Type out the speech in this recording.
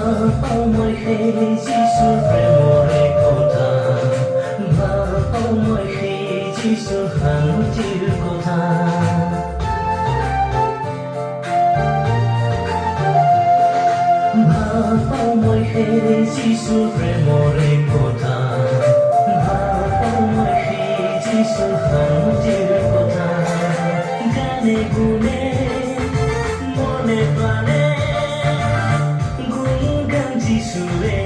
মই সেই যিশুৰ প্ৰেমৰে কথা মই সেই যিশুৰ শান্তিৰ কথা মই সেই যিশুৰ প্ৰেমৰে কথা মই সেই যিশুৰ শান্তিৰ কথা গানে গুণে মনে প্ৰাণে গুণগান যিশুৰে